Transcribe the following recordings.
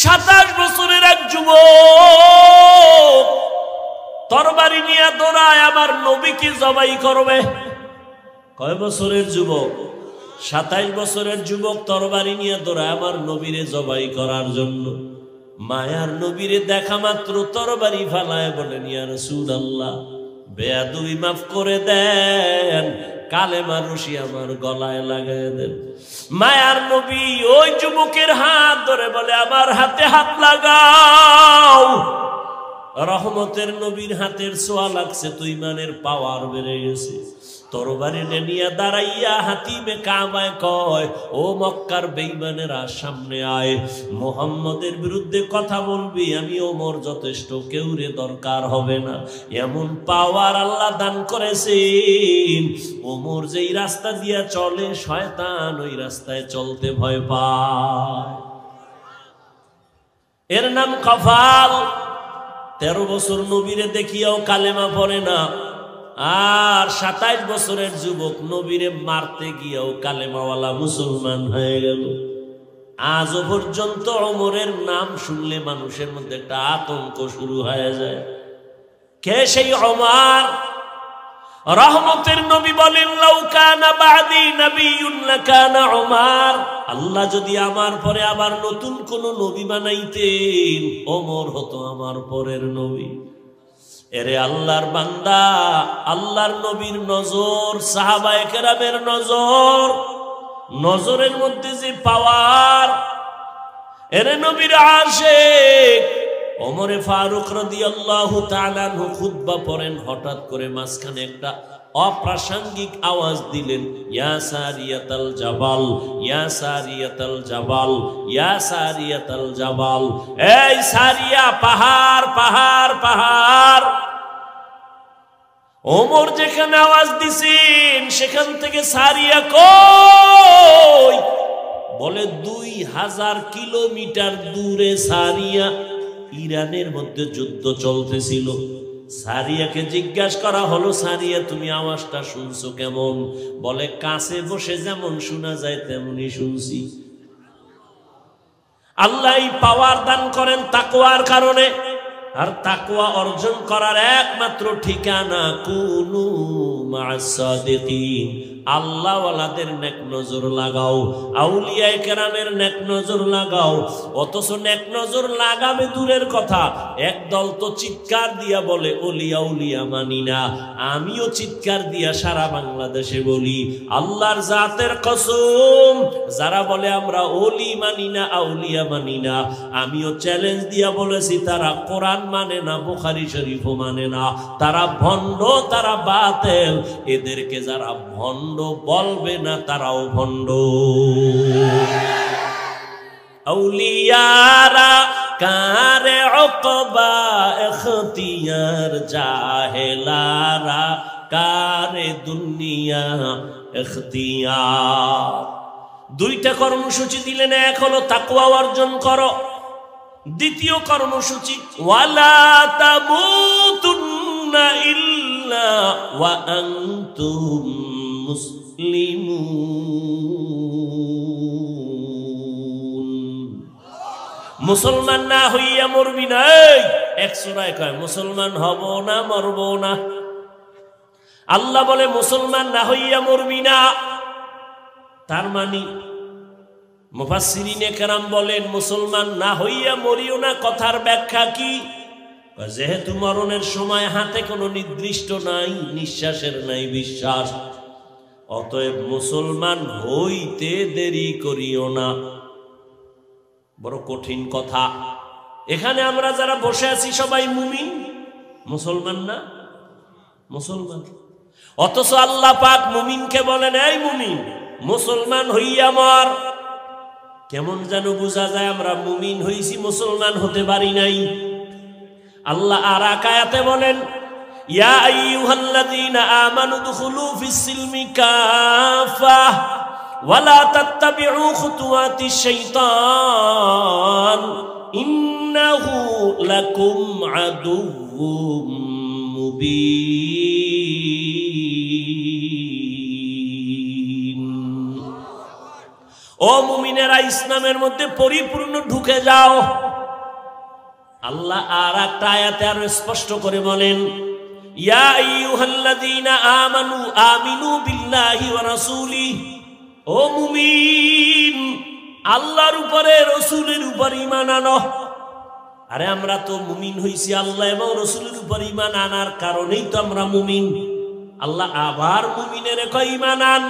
27 বছরের এক যুবক তরবারি নিয়ে দৌড়ায় আমার নবীকে জবাই করবে। কয় বছরের যুবক? 27 বছরের যুবক তরবারি নিয়ে দৌড়ায় আমার নবীরে জবাই করার জন্য। মায়ার নবীরে দেখা মাত্র তরবারি ফালায় বলেন, ইয়া রাসূলুল্লাহ, বেয়াদবি মাফ করে দেন, কালেমা রশি আমার গলায় লাগায় দেন। মায়ার নবী ওই যুবকের হাত ধরে বলে, আমার হাতে হাত লাগাও। রহমতের নবীর হাতের ছোঁয়া লাগছে তো ইমানের পাওয়ার বেড়ে গেছে। তরবারি নিয়ে দাঁড়াইয়া হাতিমে কামায় কয়, ও মক্কার বেঈমানেরা সামনে আয়, মুহাম্মদের বিরুদ্ধে কথা বলবি, আমি ওমর যথেষ্ট, কেউরে দরকার হবে না। এমন পাওয়ার আল্লাহ দান করেছেন, ওমর যেই রাস্তা দিয়া চলে শয়তান ওই রাস্তায় চলতে ভয় পায়। এর নাম কফাল। 13 বছর নবীরে দেখিয়াও কালেমা পড়ে না, আর 27 বছরের যুবক নবীরে মারতে গিয়েও কালেমাওয়ালা মুসলমান হয়ে গেল। আজও পর্যন্ত ওমরের নাম শুনলে মানুষের মধ্যে একটা আতঙ্ক শুরু হয়ে যায়। কে সেই ওমর? রহমতের নবী বলেন, লাউ কানা বাদি নবিয়্যুন লাকানা ওমর। আল্লাহ যদি আমার পরে আবার নতুন কোন নবী বানাইতেন, ওমর হতো আমার পরের নবী। এরে আল্লাহর বান্দা, আল্লাহর নবীর নজর, সাহাবায়ে কেরামের নজর, নজরের মধ্যে যে পাওয়ার। এরে নবীর আশিক ওমরে ফারুক রাদিয়াল্লাহু তাআলা আনহু খুতবা পড়েন, হঠাৎ করে মাঝখানে একটা অপ্রাসঙ্গিক আওয়াজ দিলেন, ইয়া সারিয়াতাল জাবাল, ইয়া সারিয়াতাল জাবাল, ইয়া সারিয়াতাল জাবাল। এই সারিয়া, পাহাড় পাহাড় পাহাড়। ওমর যেখানে আওয়াজ দিছেন সেখান থেকে সারিয়া কই? বলে 2000 কিলোমিটার দূরে সারিয়া। ইরানের মধ্যে যুদ্ধ চলতেছিল। সারিয়াকে জিজ্ঞাসা করা হলো, সারিয়া তুমি আওয়াজটা শুনছো কেমন? বলে, কাছে বসে যেমন শোনা যায় তেমনি শুনছি। আল্লাহ এই পাওয়ার দান করেন তাকওয়ার কারণে। আর তাকওয়া অর্জন করার একমাত্র ঠিকানা কুনু মা'আস সাদিকিন। আল্লাহওয়ালাদের নেক নজর লাগাও, আউলিয়ায়ে কেরামের নেক নজর লাগাও। অথচ নেক নজর লাগাবে দূরের কথা, একদল তো চিৎকার দিয়া বলে ওলিয়া উলিয়া মানি না। আমিও চিৎকার দিয়া সারা বাংলাদেশে বলি, আল্লাহর জাতের কসম, যারা বলে আমরা ওলি মানি না, আউলিয়া মানি না, আমিও চ্যালেঞ্জ দিয়া বলেছি তারা কোরআন মানে না, বুখারী শরীফও মানে না, তারা ভণ্ড, তারা বাতিল। এদেরকে যারা ভণ্ড বলবে না তারাও ভণ্ড। আউলিয়ারা কারে উকবা ইখতিয়ার, জাহেলারা কারে দুনিয়া ইখতিয়ার। দুইটা কর্মসূচি দিলেন, এক হলো তাকওয়া অর্জন করো, দ্বিতীয় কর্মসূচি ওয়ালা তামুতুন্না ইল্লা ওয়া আনতুম মুসলিমুন। মুসলমান না হইয়া মরবি না। এক সূরায় কয় মুসলমান হব না, মরব না। আল্লাহ বলে মুসলমান না হইয়া মরবি না। তার মানে মুফাসসিরিনে কেরাম বলেন মুসলমান না হইয়া মরিও না কথার ব্যাখ্যা কি? যেহেতু মরণের সময় হাতে কোনো নির্দিষ্ট নাই, নিঃশ্বাসের নাই বিশ্বাস, অতএব মুসলমান হইতে দেরি করিও না। বড় কঠিন কথা। এখানে আমরা যারা বসে আছি সবাই মুমিন, মুসলমান না? মুসলমান। অথচ আল্লাহ পাক মুমিনকে বলেন, এই মুমিন মুসলমান হইয়া মর। কেমন যেন বোঝা যায় আমরা মুমিন হইছি, মুসলমান হতে পারি নাই। আল্লাহ আর এক আয়াতে বলেন, ইয়া আইয়ুহাল্লাযীনা আমানু দুখুলু ফিস-সিলমি কাফা ওয়া লা তাত্তাবিউ খুতুওয়াতিশ শাইতান ইন্নাহু লাকুম আদুউম মুবিন। ও মুমিনেরা, ইসলামের মধ্যে পরিপূর্ণ ঢুকে যাও। আল্লাহ আর একটা আয়াতে আরো স্পষ্ট করে বলেন, ইয়া আইয়ুহাল্লাযীনা আমানু আমিনু বিল্লাহি ওয়া রাসূলিহি, ও মুমিন আল্লাহর উপরে রাসূলের উপর ঈমান আনো। আরে আমরা তো মুমিন হইছি আল্লাহ এবং রাসূলের উপর ঈমান আনার কারণেই তো আমরা মুমিন। আল্লাহ আবার মুমিনের কয় ঈমান আন।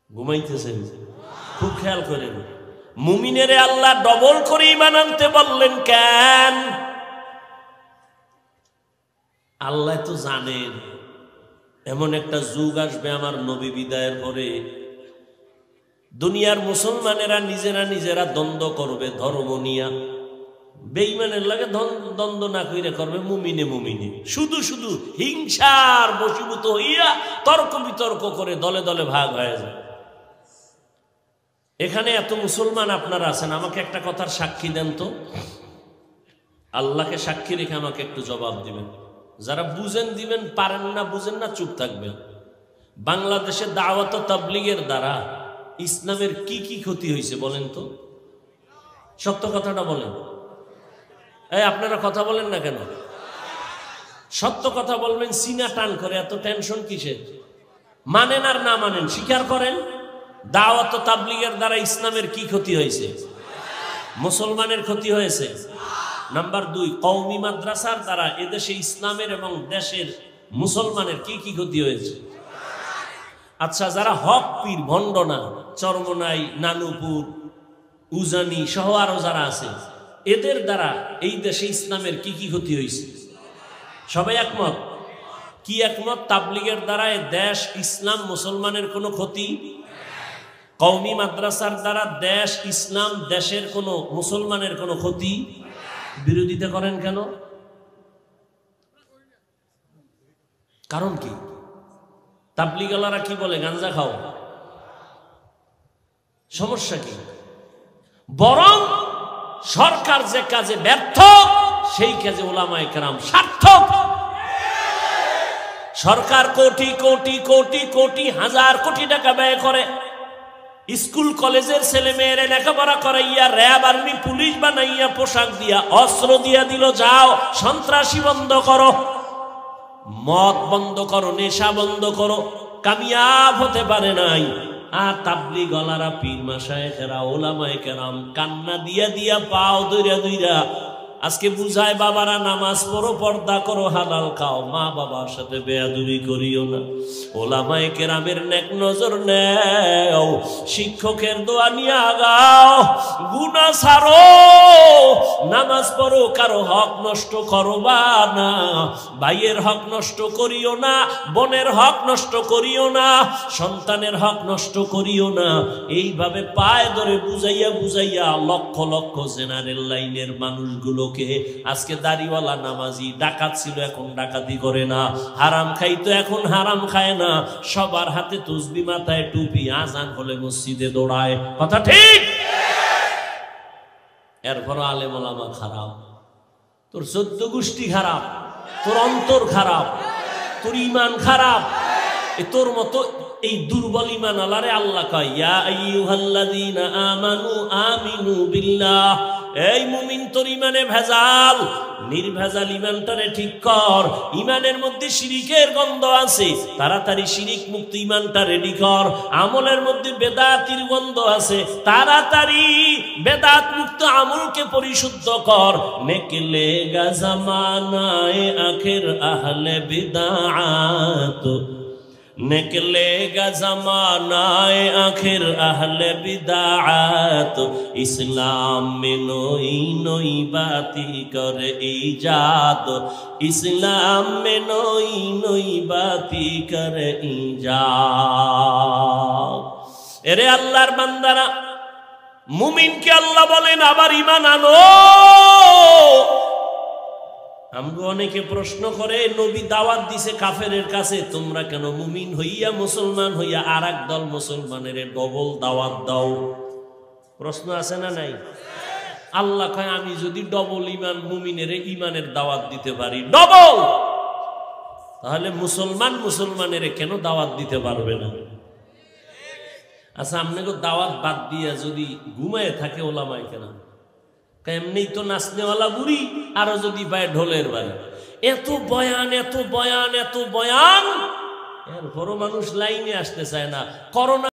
ঘুমাইতেছেন? খুব খেয়াল করেন, মুমিনেরে আল্লাহ ডবল করে ঈমান আনতে বললেন কেন? আল্লাহ তো জানেন এমন একটা যুগ আসবে আমার নবী বিদায়ের পরে, দুনিয়ার মুসলমানেরা নিজেরা দ্বন্দ্ব করবে ধর্ম নিয়া, বেঈমানের লাগে দ্বন্দ্ব না কইরা করবে মুমিনে মুমিনে, শুধু শুধু হিংসার বশীভূত হইয়া তর্ক বিতর্ক করে দলে দলে ভাগ হয়ে যায়। এখানে এত মুসলমান আপনারা আছেন, আমাকে একটা কথার সাক্ষী দেন তো, আল্লাহকে সাক্ষী রেখে আমাকে একটু জবাব দিবেন। যারা বুঝেন দিবেন, পারেন না বুঝেন না চুপ থাকবেন। বাংলাদেশে দাওয়াত ও তাবলীগের দ্বারা ইসলামের কি কি ক্ষতি হয়েছে বলেন তো? সত্য কথাটা বলেন। এই আপনারা কথা বলেন না কেন? সত্য কথা বলবেন, সিনা টান করে এত টেনশন কিসের? মানেন আর না মানেন স্বীকার করেন। দাওয়াত ও তাবলীগের দ্বারা ইসলামের কি ক্ষতি হয়েছে? মুসলমানের ক্ষতি হয়েছে। নাম্বার 2, কওমি মাদ্রাসার দ্বারা এদেশে ইসলামের এবং দেশের মুসলমানের কি কি ক্ষতি হয়েছে? আচ্ছা, যারা হক পীর ভণ্ডনা, চরমনাই, নানুপুর, উজানি সহ আরো যারা আছে, এদের দ্বারা এই দেশে ইসলামের কি কি ক্ষতি হয়েছে? সবাই একমত? কি একমত? তাবলীগের দ্বারা দেশ, ইসলাম, মুসলমানের কোনো ক্ষতি? কওমি মাদ্রাসার দ্বারা দেশ, ইসলাম, দেশের কোনো মুসলমানের কোনো ক্ষতি? বিরোধিতা করেন কেন? কারণ কি? তাবলীগওয়ালারা কি বলে? গাঞ্জা খাও। সমস্যা কি? বরং সরকার যে কাজে ব্যর্থ সেই কাজে উলামায়ে কেরাম সার্থক। সরকার কোটি কোটি কোটি কোটি হাজার কোটি টাকা ব্যয় করে স্কুল কলেজের ছেলে মেয়েরে লেখাপড়া করাইয়া র‍্যাব, আর্মি, পুলিশ বানাইয়া, পোশাক দিয়া, অস্ত্র দিয়া দিল, যাও সন্ত্রাসী বন্ধ করো, মদ বন্ধ করো, নেশা বন্ধ করো। কামিয়াব হতে পারে নাই। আর তাবলীগওয়ালারা, পীর মাশায়েখেরা, উলামায়ে কেরাম কান্না দিয়া দিয়া পাও দইরা দইরা আজকে বুঝায়, বাবারা নামাজ পড়ো, পর্দা করো, হালাল খাও, মা বাবার সাথে বেয়াদবি করিও না, উলামায়ে কেরামের নেক নজর নেও, শিক্ষকের দোয়া নিয়ে আগাও, গুনাহ ছাড়ো, নামাজ পড়ো, কারো হক নষ্ট করবা না, ভাইয়ের হক নষ্ট করিও না, বোনের হক নষ্ট করিও না, সন্তানের হক নষ্ট করিও না। এইভাবে পায়ে ধরে বুঝাইয়া বুঝাইয়া লক্ষ লক্ষ জেনারেল লাইনের মানুষগুলো আজকে দাড়িওয়ালা নামাজি, ডাকাত ছিল এখন ডাকাতি করে না, হারাম খাইতো এখন হারাম খায় না, সবার হাতে তসবিহ, মাথায় টুপি, আজান হলে মসজিদে দৌড়ায়। কথা ঠিক? এরপর আলেম ওলামা খারাপ, তোর 14 গোষ্ঠী খারাপ, তোর অন্তর খারাপ, তোর ঈমান খারাপ। তোর মতো এই দুর্বল ঈমান আলারে আল্লাহ কয়, ইয়া আইয়ুহাল্লাযীনা আমানু আমিনু বিল্লাহ, এই মুমিন তোর ঈমানে ভেজাল, নির্ভেজাল ঈমানটারে ঠিক কর। ঈমানের মধ্যে শিরিকের গন্ধ আছে, তাড়াতাড়ি শিরিক মুক্ত ঈমানটা রেডি কর। আমলের মধ্যে বেদাতির গন্ধ আছে, তাড়াতাড়ি বেদাত মুক্ত আমলকে পরিশুদ্ধ কর। নেকলে গা জামানায়ে আখির আহলে বিদআত, निकलेगा ज़मानाए आखिर अहले बिदाअत, इस्लाम में नई नई बाती कर ईजाद, इस्लाम में नई नई बाती कर ईजाद। एरे अल्लाहर बंदारा, मुमिन के अल्लाह बोलेन आबार ईमान आनो। আমগো অনেকে প্রশ্ন করে, নবী দাওয়াত দিছে কাফেরের কাছে, তোমরা কেন মুমিন হইয়া মুসলমান হইয়া আরেক দল মুসলমানের ডবল দাওয়াত দাও? প্রশ্ন আছে না নাই? আল্লাহ কয়, আমি যদি ডবল ঈমান মুমিনের ঈমানের দাওয়াত দিতে পারি ডবল, তাহলে মুসলমান মুসলমানের কেন দাওয়াত দিতে পারবে না? আচ্ছা, আপনাকে দাওয়াত বাদ দিয়া যদি ঘুমায় থাকে ওলামায়ে কেরাম, এমনি তো নাচনেওয়ালা বুড়ি, আরো যদি পায় ঢোলের বাড়ি। এত বয়ান, এত বয়ান, এত বয়ান, এরপরও মানুষ লাইনে আসতে চায় না। করোনা